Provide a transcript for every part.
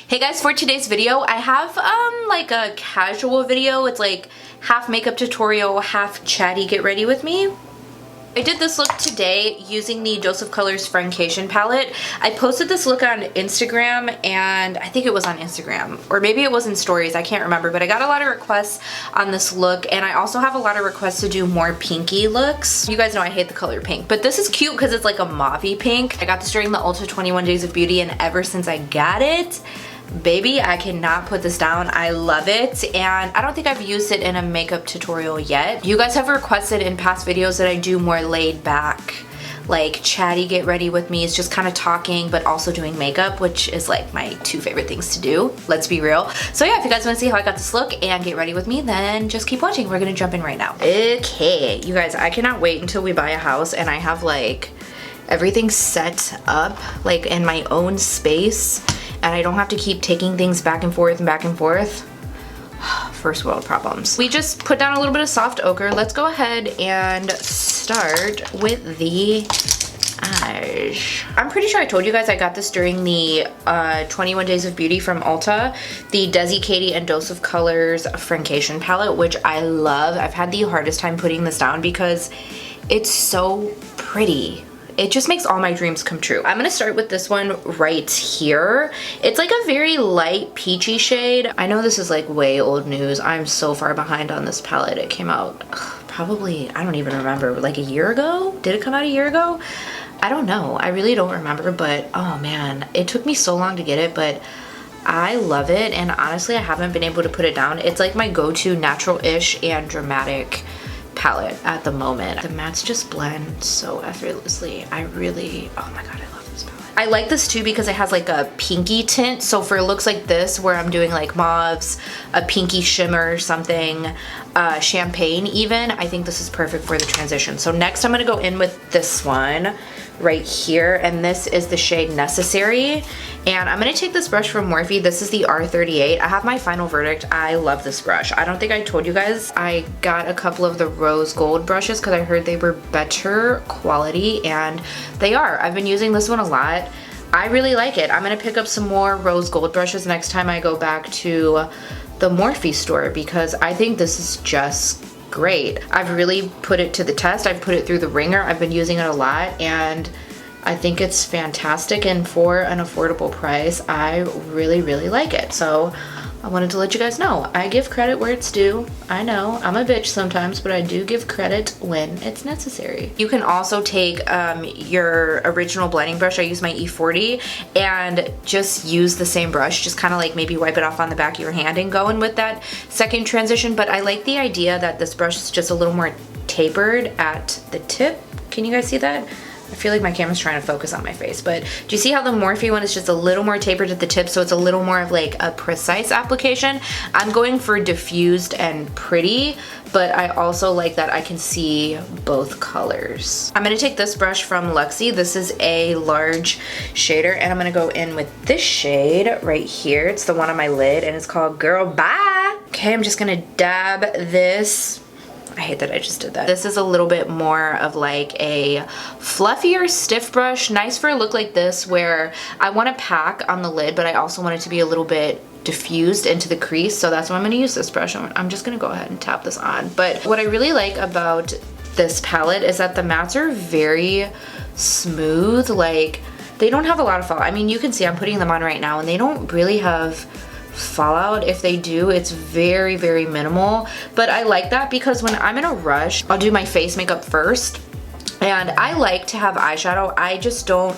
Hey guys, for today's video, I have like a casual video. It's like half makeup tutorial, half chatty get ready with me. I did this look today using the Dose of Colors Friendcation palette. I posted this look on Instagram, and I think it was on Instagram, or maybe it was in stories, I can't remember, but I got a lot of requests on this look, and I also have a lot of requests to do more pinky looks. You guys know I hate the color pink, but this is cute because it's like a mauvey pink. I got this during the Ulta 21 Days of Beauty, and ever since I got it, baby, I cannot put this down. I love it, and I don't think I've used it in a makeup tutorial yet. You guys have requested in past videos that I do more laid back, like chatty get ready with me. It's just kind of talking but also doing makeup, which is like my two favorite things to do, let's be real. So yeah, if you guys want to see how I got this look and get ready with me, then just keep watching. We're gonna jump in right now. Okay, you guys, I cannot wait until we buy a house and I have like everything set up like in my own space, and I don't have to keep taking things back and forth and back and forth. First world problems. We just put down a little bit of soft ochre. Let's go ahead and start with the eyes. I'm pretty sure I told you guys I got this during the 21 Days of Beauty from Ulta, the Desi Katy and Dose of Colors Friendcation palette, which I love. I've had the hardest time putting this down because it's so pretty. It just makes all my dreams come true. I'm gonna start with this one right here. It's like a very light peachy shade. I know this is like way old news. I'm so far behind on this palette. It came out probably, I don't even remember, like a year ago? Did it come out a year ago? I don't know. I really don't remember, but oh man, it took me so long to get it, but I love it, and honestly, I haven't been able to put it down. It's like my go-to natural-ish and dramatic palette at the moment. The mattes just blend so effortlessly. I really, oh my god, I love this palette. I like this too because it has like a pinky tint, so for looks like this where I'm doing like mauves, a pinky shimmer or something, champagne even, I think this is perfect for the transition. So next I'm gonna go in with this one right here, and this is the shade Necessary, and I'm gonna take this brush from Morphe. This is the R38. I have my final verdict. I love this brush. I don't think I told you guys I got a couple of the rose gold brushes because I heard they were better quality, and they are. I've been using this one a lot. I really like it. I'm gonna pick up some more rose gold brushes next time I go back to the Morphe store because I think this is just great. I've really put it to the test. I've put it through the ringer. I've been using it a lot, and I think it's fantastic, and for an affordable price, I really, really like it. So I wanted to let you guys know. I give credit where it's due. I know, I'm a bitch sometimes, but I do give credit when it's necessary. You can also take your original blending brush. I use my E40 and just use the same brush. Just kind of like maybe wipe it off on the back of your hand and go in with that second transition. But I like the idea that this brush is just a little more tapered at the tip. Can you guys see that? I feel like my camera's trying to focus on my face, but do you see how the Morphe one is just a little more tapered at the tip, so it's a little more of like a precise application? I'm going for diffused and pretty, but I also like that I can see both colors. I'm gonna take this brush from Luxie. This is a large shader, and I'm gonna go in with this shade right here. It's the one on my lid, and it's called Girl Bye. Okay, I'm just gonna dab this. I hate that I just did that. This is a little bit more of like a fluffier stiff brush, nice for a look like this where I want to pack on the lid, but I also want it to be a little bit diffused into the crease, so that's why I'm going to use this brush. I'm just going to go ahead and tap this on. But what I really like about this palette is that the mattes are very smooth. Like, they don't have a lot of fallout. I mean, you can see I'm putting them on right now, and they don't really have fallout. If they do, it's very, very minimal, but I like that because when I'm in a rush, I'll do my face makeup first, and I like to have eyeshadow. I just don't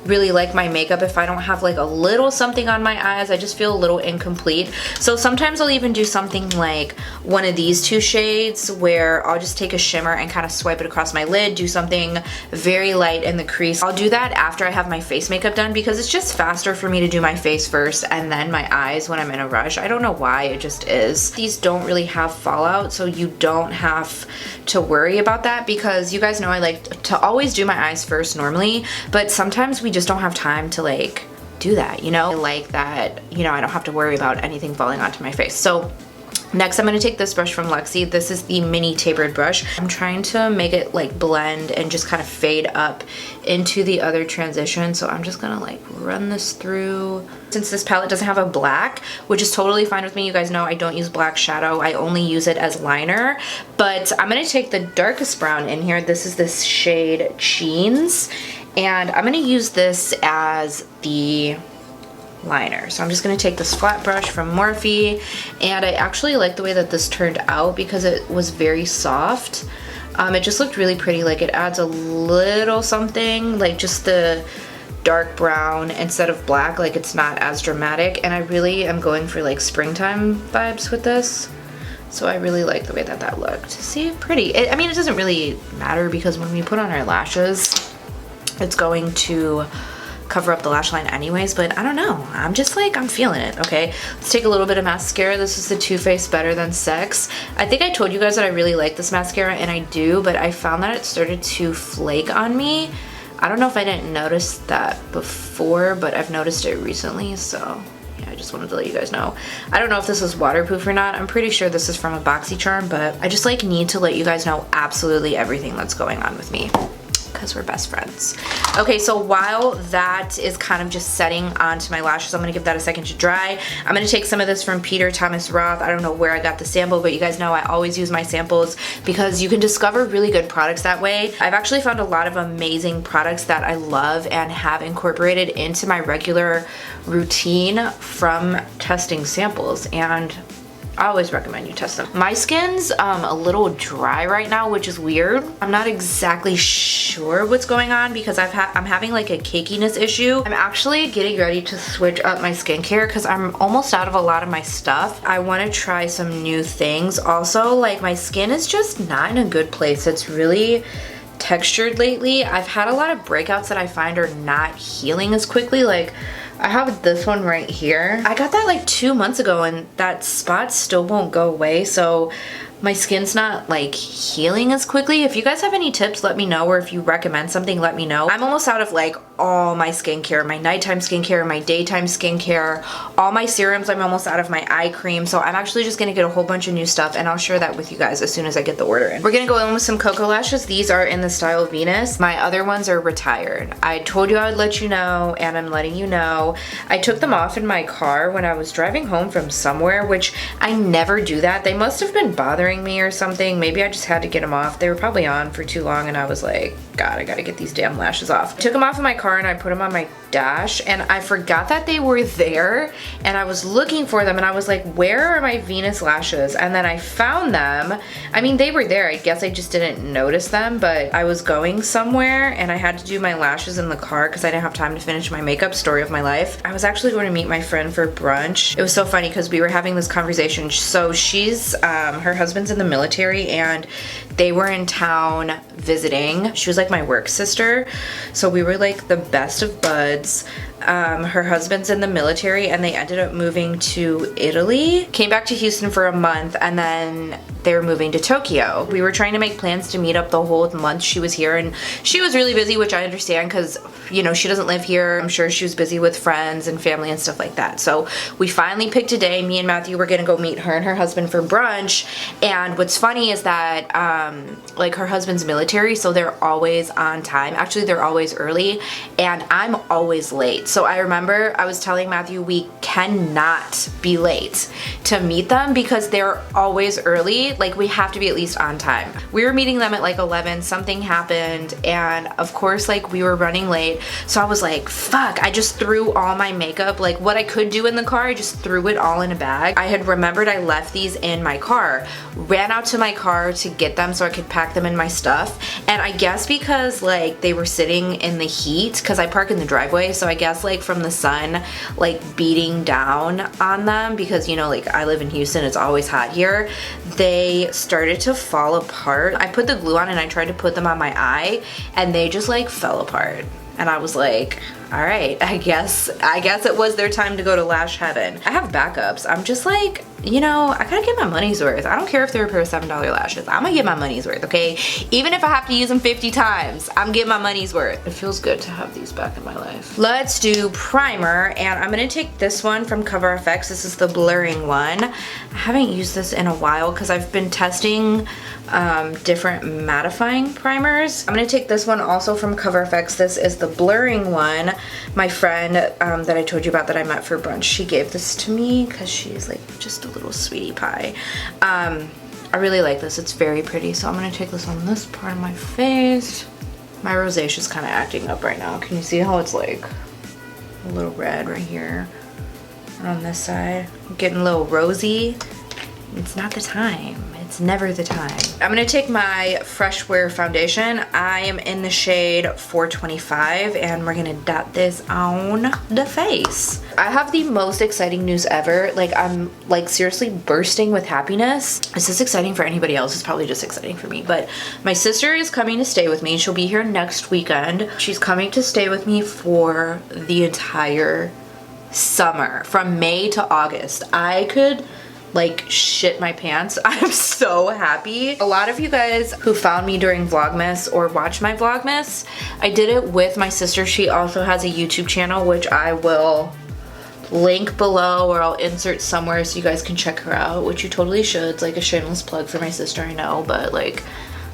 really like my makeup if I don't have like a little something on my eyes. I just feel a little incomplete. So sometimes I'll even do something like one of these two shades where I'll just take a shimmer and kind of swipe it across my lid, do something very light in the crease. I'll do that after I have my face makeup done because it's just faster for me to do my face first and then my eyes when I'm in a rush. I don't know why, it just is. These don't really have fallout, so you don't have to worry about that because you guys know I like to always do my eyes first normally, but sometimes we just don't have time to like do that, you know? I like that, you know, I don't have to worry about anything falling onto my face. So Next, I'm going to take this brush from Luxie. This is the mini tapered brush. I'm trying to make it like blend and just kind of fade up into the other transition. So I'm just going to like run this through. Since this palette doesn't have a black, which is totally fine with me. You guys know I don't use black shadow. I only use it as liner. But I'm going to take the darkest brown in here. This is this shade Cheens. And I'm going to use this as the liner. So I'm just going to take this flat brush from Morphe, and I actually like the way that this turned out because it was very soft. It just looked really pretty. Like it adds a little something, like just the dark brown instead of black. Like it's not as dramatic, and I really am going for like springtime vibes with this. So I really like the way that that looked. See, pretty. I mean, it doesn't really matter because when we put on our lashes, it's going to cover up the lash line anyways, but I don't know. I'm just like, I'm feeling it, okay? Let's take a little bit of mascara. This is the Too Faced Better Than Sex. I think I told you guys that I really like this mascara, and I do, but I found that it started to flake on me. I don't know if I didn't notice that before, but I've noticed it recently, so yeah, I just wanted to let you guys know. I don't know if this is waterproof or not. I'm pretty sure this is from a BoxyCharm, but I just like need to let you guys know absolutely everything that's going on with me, because we're best friends. Okay, so while that is kind of just setting onto my lashes, I'm gonna give that a second to dry. I'm gonna take some of this from Peter Thomas Roth. I don't know where I got the sample, but you guys know I always use my samples because you can discover really good products that way. I've actually found a lot of amazing products that I love and have incorporated into my regular routine from testing samples, and I always recommend you test them. My skin's a little dry right now, which is weird. I'm not exactly sure what's going on because I'm having like a cakiness issue. I'm actually getting ready to switch up my skincare because I'm almost out of a lot of my stuff. I want to try some new things. Also, like my skin is just not in a good place. It's really textured lately. I've had a lot of breakouts that I find are not healing as quickly. Like I have this one right here. I got that like 2 months ago, and that spot still won't go away. So my skin's not like healing as quickly. If you guys have any tips, let me know, or if you recommend something, let me know. I'm almost out of like all my skincare, my nighttime skincare, my daytime skincare, all my serums. I'm almost out of my eye cream. So I'm actually just gonna get a whole bunch of new stuff, and I'll share that with you guys as soon as I get the order in. We're gonna go in with some Koko lashes. These are in the style Venus. My other ones are retired. I told you I would let you know, and I'm letting you know. I took them off in my car when I was driving home from somewhere, which I never do that. They must have been bothering me or something. Maybe I just had to get them off. They were probably on for too long, and I was like, God, I gotta get these damn lashes off. I took them off in my car and I put them on my dash, and I forgot that they were there, and I was looking for them, and I was like, where are my Venus lashes? And then I found them. I mean, they were there. I guess I just didn't notice them, but I was going somewhere and I had to do my lashes in the car because I didn't have time to finish my makeup. Story of my life. I was actually going to meet my friend for brunch. It was so funny because we were having this conversation. So she's, her husband's in the military, and they were in town visiting. She was like my work sister, so we were like the best of buds. Her husband's in the military, and they ended up moving to Italy. Came back to Houston for a month, and then they were moving to Tokyo. We were trying to make plans to meet up the whole month she was here, and she was really busy, which I understand because, you know, she doesn't live here. I'm sure she was busy with friends and family and stuff like that. So we finally picked a day. Me and Matthew were gonna go meet her and her husband for brunch. And what's funny is that like her husband's military, so they're always on time. Actually, they're always early, and I'm always late. So I remember I was telling Matthew we cannot be late to meet them because they're always early. Like we have to be at least on time. We were meeting them at like 11, something happened, and of course like we were running late. So I was like, fuck, I just threw all my makeup, like what I could do in the car, I just threw it all in a bag. I had remembered I left these in my car, ran out to my car to get them so I could pack them in my stuff. And I guess because like they were sitting in the heat, because I park in the driveway, so I guess like from the sun like beating down on them, because you know, like I live in Houston, it's always hot here, they started to fall apart. I put the glue on and I tried to put them on my eye, and they just like fell apart. And I was like, all right, I guess it was their time to go to lash heaven. I have backups. I'm just like, you know, I gotta get my money's worth. I don't care if they're a pair of $7 lashes. I'm gonna get my money's worth, okay? Even if I have to use them 50 times, I'm getting my money's worth. It feels good to have these back in my life. Let's do primer, and I'm gonna take this one from Cover FX. This is the blurring one. I haven't used this in a while because I've been testing different mattifying primers. I'm gonna take this one also from Cover FX. This is the blurring one. My friend that I told you about that I met for brunch, she gave this to me because she's like just a little sweetie pie. I really like this. It's very pretty. So I'm gonna take this on this part of my face. My rosacea's kind of acting up right now. Can you see how it's like a little red right here and on this side? I'm getting a little rosy. It's not the time. It's never the time. I'm gonna take my Fresh Wear foundation. I am in the shade 425 and we're gonna dot this on the face. I have the most exciting news ever. Like, I'm like seriously bursting with happiness. Is this exciting for anybody else? It's probably just exciting for me, but my sister is coming to stay with me. She'll be here next weekend. She's coming to stay with me for the entire summer, from May to August. I could like shit my pants. I'm so happy. A lot of you guys who found me during Vlogmas or watched my Vlogmas, I did it with my sister. She also has a YouTube channel, which I will link below or I'll insert somewhere so you guys can check her out, which you totally should. It's like a shameless plug for my sister, I know, but like,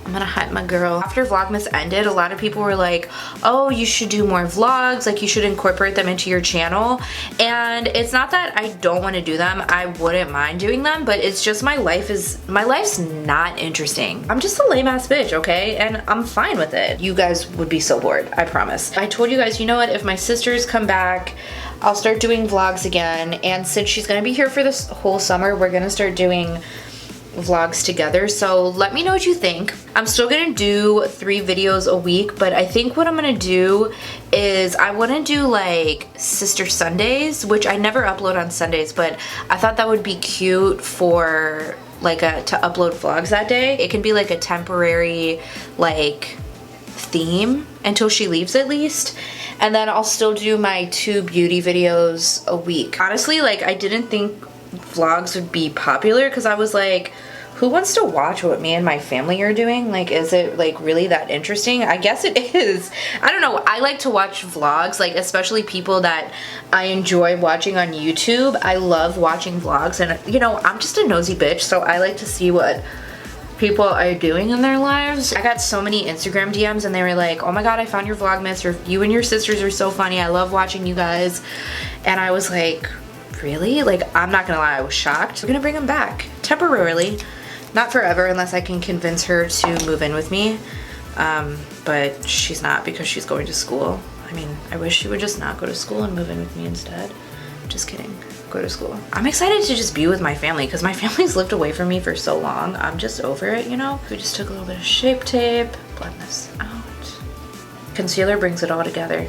I'm gonna hype my girl. After Vlogmas ended, a lot of people were like, oh, you should do more vlogs, like you should incorporate them into your channel. And it's not that I don't want to do them, I wouldn't mind doing them, but it's just my life's not interesting. I'm just a lame ass bitch, okay? And I'm fine with it. You guys would be so bored, I promise. I told you guys, you know what, if my sisters come back, I'll start doing vlogs again. And since she's gonna be here for this whole summer, we're gonna start doing vlogs together. So let me know what you think. I'm still gonna do 3 videos a week, but I think what I'm gonna do is I want to do like Sister Sundays, which I never upload on Sundays, but I thought that would be cute for like to upload vlogs that day. It can be like a temporary like theme until she leaves at least. And then I'll still do my 2 beauty videos a week. Honestly, like I didn't think vlogs would be popular because I was like, who wants to watch what me and my family are doing? Like, is it like really that interesting? I guess it is. I don't know. I like to watch vlogs, like especially people that I enjoy watching on YouTube. I love watching vlogs, and you know, I'm just a nosy bitch, so I like to see what people are doing in their lives. I got so many Instagram DMs and they were like, oh my god, I found your Vlogmas, or you and your sisters are so funny, I love watching you guys. And I was like, really? Like, I'm not gonna lie, I was shocked. We're gonna bring them back temporarily, not forever, unless I can convince her to move in with me. But she's not, because she's going to school. I mean, I wish she would just not go to school and move in with me instead. Just kidding. Go to school. I'm excited to just be with my family because my family's lived away from me for so long. I'm just over it, you know? We just took a little bit of Shape Tape, blend this out. Concealer brings it all together.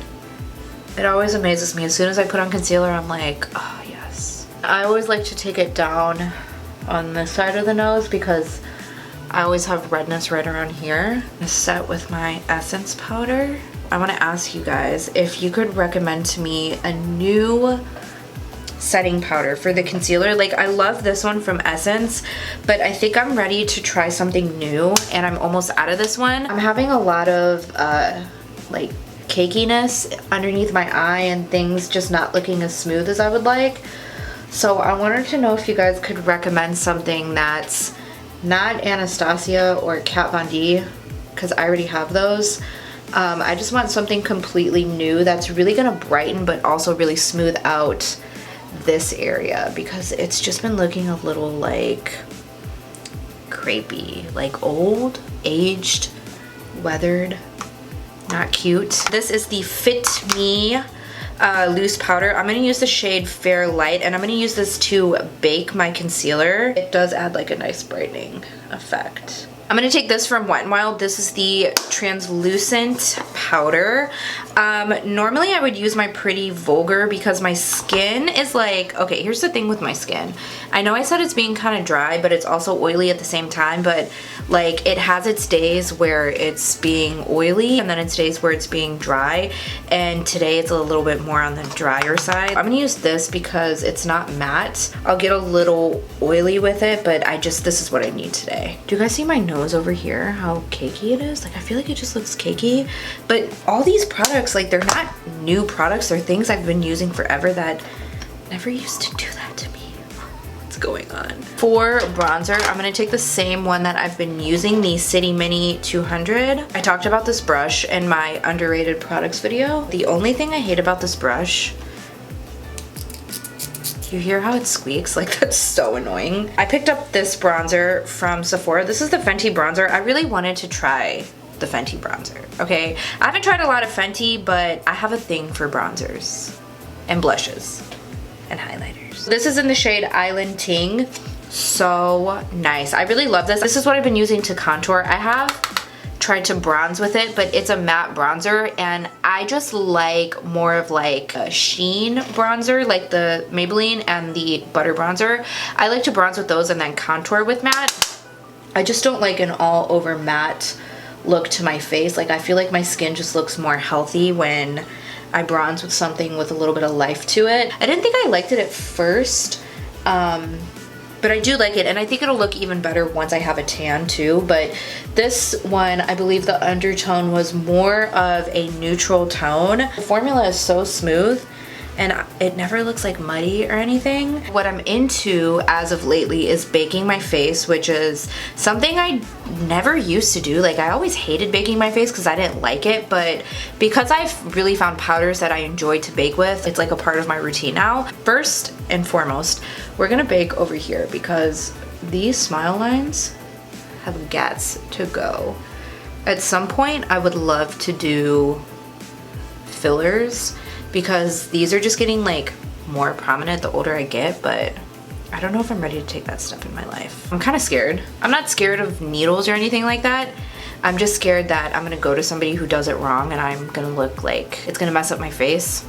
It always amazes me. As soon as I put on concealer, I'm like, oh yes. I always like to take it down on this side of the nose because I always have redness right around here. I'm gonna set with my Essence powder. I wanna ask you guys if you could recommend to me a new setting powder for the concealer. Like, I love this one from Essence, but I think I'm ready to try something new and I'm almost out of this one. I'm having a lot of like cakiness underneath my eye and things just not looking as smooth as I would like. So I wanted to know if you guys could recommend something that's not Anastasia or Kat Von D, because I already have those. I just want something completely new that's really gonna brighten but also really smooth out this area, because it's just been looking a little like crepey, like old, aged, weathered, not cute. This is the Fit Me loose powder. I'm gonna use the shade Fair Light, and I'm gonna use this to bake my concealer. It does add like a nice brightening effect. I'm gonna take this from Wet n Wild. This is the translucent powder. Normally I would use my Pretty Vulgar because my skin is like, okay, here's the thing with my skin. I know I said it's being kind of dry, but it's also oily at the same time, but like it has its days where it's being oily and then it's days where it's being dry, and today it's a little bit more on the drier side. I'm gonna use this because it's not matte. I'll get a little oily with it, but this is what I need today. Do you guys see my nose over here, how cakey it is? Like I feel like it just looks cakey, but all these products, like they're not new products, they're things I've been using forever that never used to do that to me. What's going on? For bronzer, I'm gonna take the same one that I've been using, the City Mini 200. I talked about this brush in my underrated products video. The only thing I hate about this brush, you hear how it squeaks? Like that's so annoying. I picked up this bronzer from Sephora. This is the Fenty bronzer. I really wanted to try the Fenty bronzer, okay? I haven't tried a lot of Fenty, but I have a thing for bronzers and blushes and highlighters. This is in the shade Island Ting. So nice. I really love this. This is what I've been using to contour. I have tried to bronze with it, but it's a matte bronzer and I just like more of like a sheen bronzer, like the Maybelline and the Butter bronzer. I like to bronze with those and then contour with matte. I just don't like an all over matte look to my face. Like I feel like my skin just looks more healthy when I bronze with something with a little bit of life to it. I didn't think I liked it at first, but I do like it, and I think it'll look even better once I have a tan too. But this one, I believe the undertone was more of a neutral tone. The formula is so smooth and it never looks like muddy or anything. What I'm into as of lately is baking my face, which is something I never used to do. Like I always hated baking my face because I didn't like it, but because I've really found powders that I enjoy to bake with, it's like a part of my routine now. First and foremost, we're gonna bake over here because these smile lines have gats to go. At some point, I would love to do fillers because these are just getting like more prominent the older I get, but I don't know if I'm ready to take that step in my life. I'm kind of scared. I'm not scared of needles or anything like that. I'm just scared that I'm gonna go to somebody who does it wrong and I'm gonna look like it's gonna mess up my face.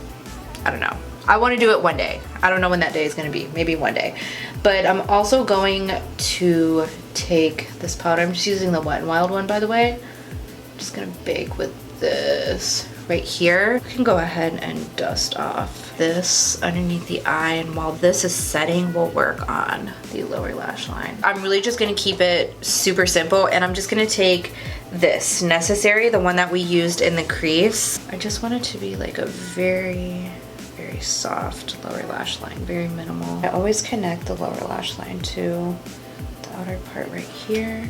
I don't know. I want to do it one day. I don't know when that day is gonna be, maybe one day. But I'm also going to take this powder. I'm just using the Wet n Wild one, by the way. I'm just gonna bake with this right here. We can go ahead and dust off this underneath the eye, and while this is setting, we'll work on the lower lash line. I'm really just gonna keep it super simple, and I'm just gonna take this Necessary, the one that we used in the crease. I just want it to be like a very soft lower lash line, very minimal. I always connect the lower lash line to the outer part right here.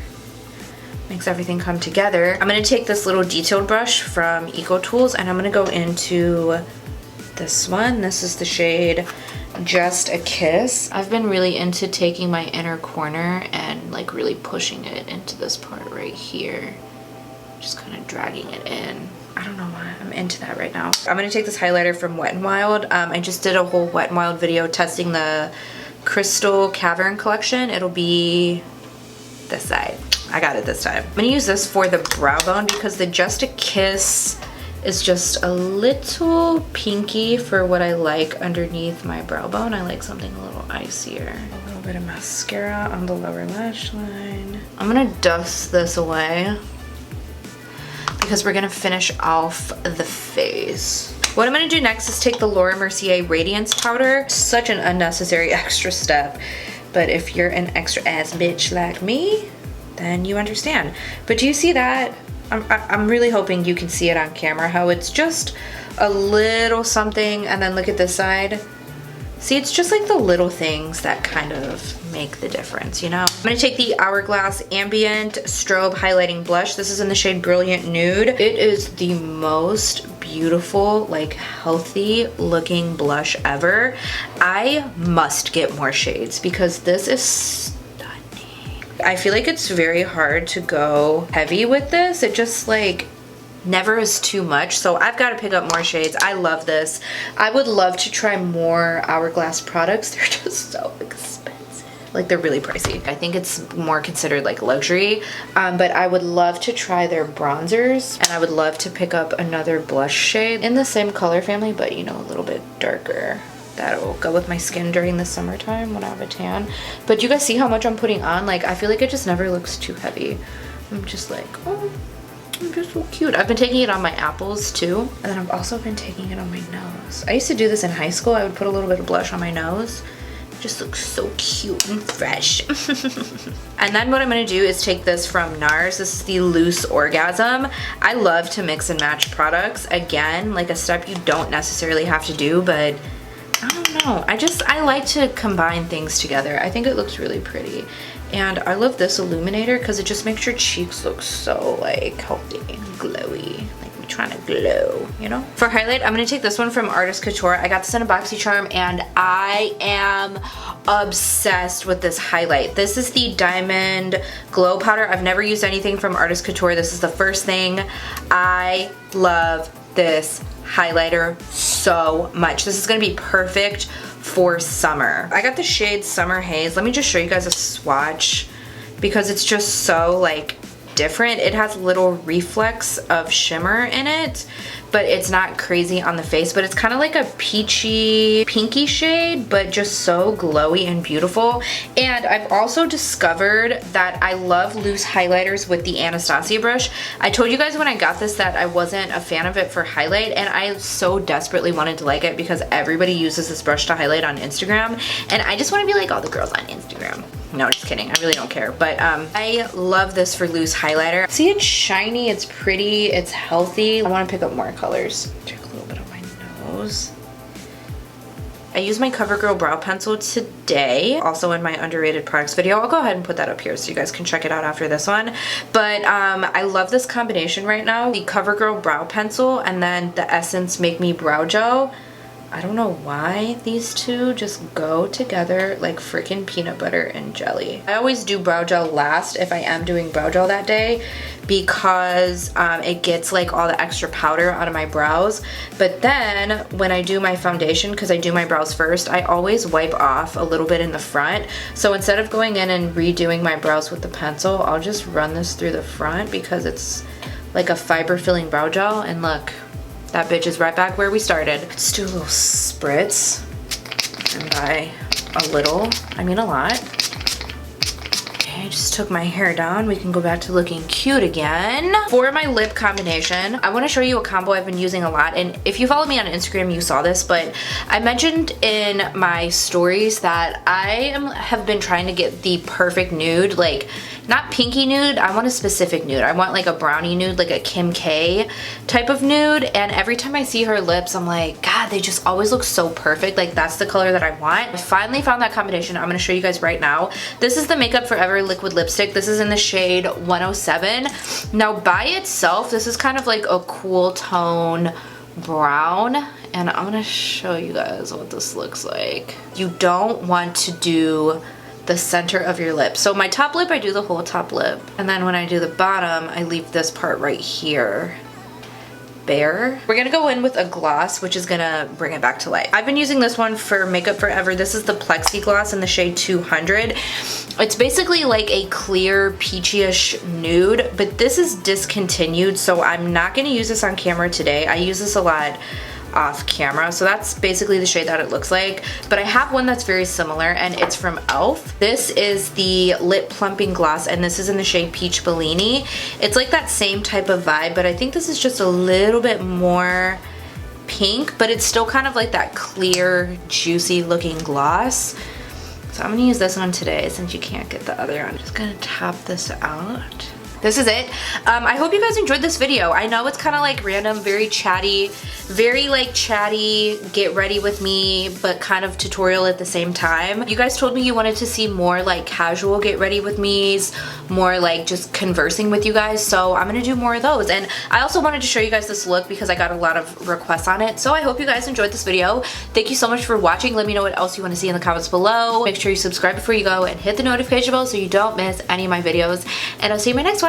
Makes everything come together. I'm gonna take this little detailed brush from Eco Tools and I'm gonna go into this one. This is the shade Just a Kiss. I've been really into taking my inner corner and like really pushing it into this part right here. Just kind of dragging it in. I don't know why I'm into that right now. I'm gonna take this highlighter from Wet n Wild. I just did a whole Wet n Wild video testing the Crystal Cavern collection. It'll be this side. I got it this time. I'm gonna use this for the brow bone because the Just a Kiss is just a little pinky for what I like underneath my brow bone. I like something a little icier. A little bit of mascara on the lower lash line. I'm gonna dust this away because we're gonna finish off the face. What I'm gonna do next is take the Laura Mercier Radiance powder. Such an unnecessary extra step, but if you're an extra ass bitch like me, then you understand. But do you see that? I'm really hoping you can see it on camera, how it's just a little something, and then look at this side. See, it's just like the little things that kind of make the difference, you know? I'm gonna take the Hourglass Ambient Strobe Highlighting Blush. This is in the shade Brilliant Nude. It is the most beautiful, like healthy looking blush ever. I must get more shades because this is stunning. I feel like it's very hard to go heavy with this. It just like never is too much, so I've got to pick up more shades. I love this. I would love to try more Hourglass products. They're just so expensive. Like they're really pricey. I think it's more considered like luxury, but I would love to try their bronzers, and I would love to pick up another blush shade in the same color family, but you know, a little bit darker. That'll go with my skin during the summertime when I have a tan. But you guys see how much I'm putting on? Like I feel like it just never looks too heavy. I'm just like, oh, I'm just so cute. I've been taking it on my apples too, and then I've also been taking it on my nose. I used to do this in high school. I would put a little bit of blush on my nose. It just looks so cute and fresh. And then what I'm gonna do is take this from NARS. This is the Loose Orgasm. I love to mix and match products. Again, like a step you don't necessarily have to do, but I don't know. I like to combine things together. I think it looks really pretty. And I love this illuminator because it just makes your cheeks look so like healthy and glowy. Like I'm trying to glow, you know? For highlight, I'm gonna take this one from Artist Couture. I got this in a BoxyCharm and I am obsessed with this highlight. This is the Diamond Glow Powder. I've never used anything from Artist Couture. This is the first thing. I love this highlighter so much. This is gonna be perfect for summer. I got the shade Summer Haze. Let me just show you guys a swatch because it's just so like different. It has little reflex of shimmer in it, but it's not crazy on the face, but it's kind of like a peachy pinky shade, but just so glowy and beautiful. And I've also discovered that I love loose highlighters with the Anastasia brush. I told you guys when I got this that I wasn't a fan of it for highlight, and I so desperately wanted to like it because everybody uses this brush to highlight on Instagram, and I just want to be like all the girls on Instagram. No, just kidding. I really don't care. But I love this for loose highlighter. See, it's shiny, it's pretty, it's healthy. I want to pick up more colors. Check a little bit on my nose. I used my Covergirl brow pencil today, also in my underrated products video. I'll go ahead and put that up here so you guys can check it out after this one. But I love this combination right now. The Covergirl brow pencil and then the Essence Make Me Brow Gel. I don't know why these two just go together like freaking peanut butter and jelly. I always do brow gel last if I am doing brow gel that day because it gets like all the extra powder out of my brows. But then when I do my foundation, because I do my brows first, I always wipe off a little bit in the front. So instead of going in and redoing my brows with the pencil, I'll just run this through the front because it's like a fiber filling brow gel. And look, that bitch is right back where we started. Let's do a little spritz. And by a little, I mean a lot. Okay, I just took my hair down. We can go back to looking cute again. For my lip combination, I want to show you a combo I've been using a lot. And if you follow me on Instagram, you saw this, but I mentioned in my stories that I have been trying to get the perfect nude, like not pinky nude, I want a specific nude. I want like a brownie nude, like a Kim K type of nude. And every time I see her lips, I'm like, God, they just always look so perfect. Like that's the color that I want. I finally found that combination. I'm gonna show you guys right now. This is the Makeup Forever liquid lipstick. This is in the shade 107. Now by itself, this is kind of like a cool tone brown. And I'm gonna show you guys what this looks like. You don't want to do the center of your lip. So my top lip, I do the whole top lip. And then when I do the bottom, I leave this part right here bare. We're gonna go in with a gloss, which is gonna bring it back to life. I've been using this one for Makeup Forever. This is the Plexi Gloss in the shade 200. It's basically like a clear peachy-ish nude, but this is discontinued, so I'm not gonna use this on camera today. I use this a lot off camera, so that's basically the shade that it looks like. But I have one that's very similar, and it's from e.l.f. This is the Lip Plumping Gloss, and this is in the shade Peach Bellini. It's like that same type of vibe, but I think this is just a little bit more pink, but it's still kind of like that clear, juicy looking gloss. So I'm gonna use this one today since you can't get the other. I'm just gonna tap this out. This is it. I hope you guys enjoyed this video. I know it's kind of like random, very chatty, very like chatty, get ready with me, but kind of tutorial at the same time. You guys told me you wanted to see more like casual get ready with me's, more like just conversing with you guys, so I'm gonna do more of those. And I also wanted to show you guys this look because I got a lot of requests on it. So I hope you guys enjoyed this video. Thank you so much for watching. Let me know what else you want to see in the comments below. Make sure you subscribe before you go and hit the notification bell so you don't miss any of my videos. And I'll see you in my next one.